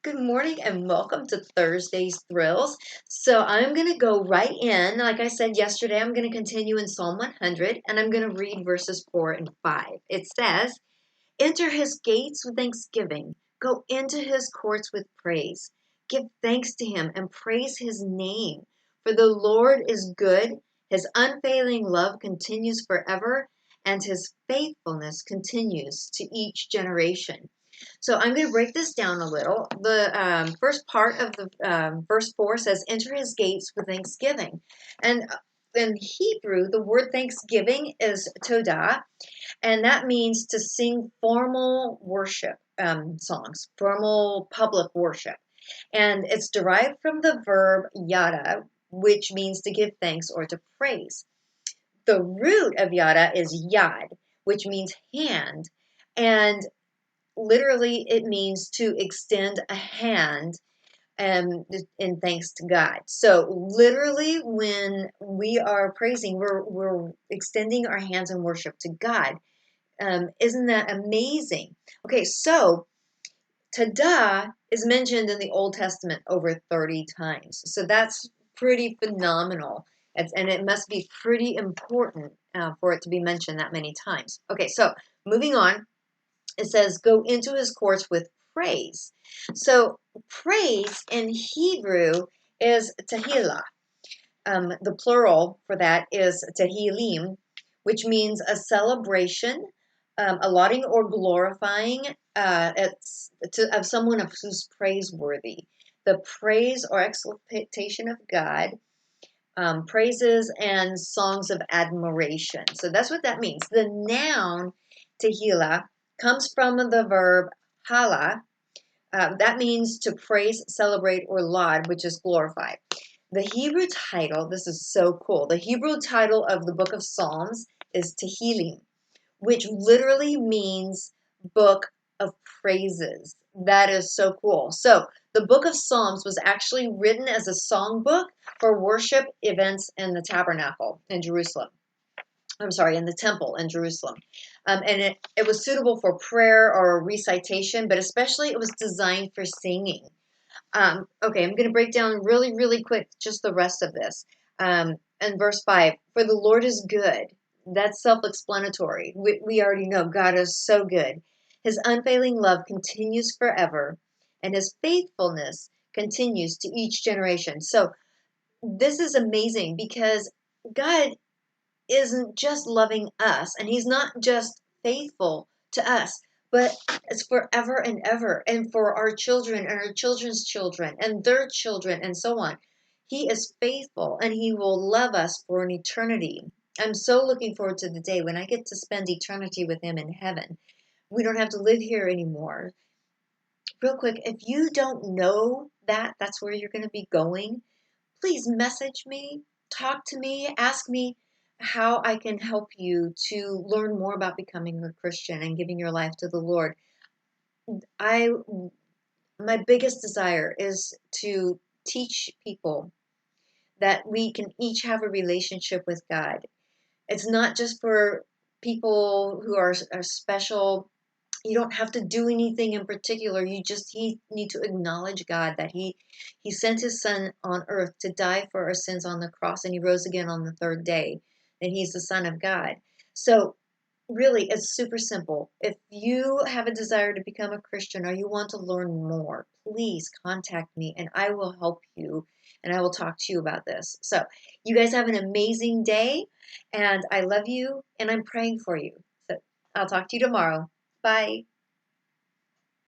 Good morning and welcome to Thursday's Thrills. So I'm going to go right in. Like I said yesterday, I'm going to continue in Psalm 100 and I'm going to read verses 4 and 5. It says, Enter his gates with thanksgiving, go into his courts with praise. Give thanks to him and praise his name. For the Lord is good, his unfailing love continues forever, and his faithfulness continues to each generation. So I'm going to break this down a little. The first part of the verse 4 says, Enter his gates with thanksgiving. And in Hebrew, the word thanksgiving is todah, and that means to sing formal worship songs, formal public worship. And it's derived from the verb yada, which means to give thanks or to praise. The root of yada is yad, which means hand. And literally it means to extend a hand in thanks to God. So literally when we are praising, we're extending our hands in worship to God. Isn't that amazing? Okay, so tada is mentioned in the Old Testament over 30 times. So that's pretty phenomenal. And it must be pretty important for it to be mentioned that many times. Okay, so moving on. It says, go into his courts with praise. So praise in Hebrew is tehillah. The plural for that is tehillim, which means a celebration, allotting or glorifying of someone who's praiseworthy. The praise or exaltation of God, praises and songs of admiration. So that's what that means. The noun tehillah comes from the verb hala. That means to praise, celebrate, or laud, which is glorify. The Hebrew title, this is so cool. The Hebrew title of the book of Psalms is Tehillim, which literally means book of praises. That is so cool. So the book of Psalms was actually written as a songbook for worship events in the tabernacle in Jerusalem. I'm sorry, in the temple in Jerusalem. And it was suitable for prayer or recitation, but especially it was designed for singing. Okay, I'm going to break down really, really quick just the rest of this. And verse 5, for the Lord is good. That's self-explanatory. We already know God is so good. His unfailing love continues forever, and his faithfulness continues to each generation. So this is amazing because God isn't just loving us, and he's not just faithful to us, but it's forever and ever, and for our children and our children's children and their children and so on. He is faithful and he will love us for an eternity. I'm so looking forward to the day when I get to spend eternity with him in heaven. We don't have to live here anymore. Real quick, if you don't know that that's where you're going to be going, please message me, talk to me, ask me how I can help you to learn more about becoming a Christian and giving your life to the Lord. I My biggest desire is to teach people that we can each have a relationship with God. It's not just for people who are special. You don't have to do anything in particular. You need to acknowledge God, that he sent his son on earth to die for our sins on the cross, and he rose again on the third day, and he's the Son of God. So really, it's super simple. If you have a desire to become a Christian or you want to learn more, please contact me and I will help you and I will talk to you about this. So you guys have an amazing day, and I love you and I'm praying for you. So I'll talk to you tomorrow. Bye.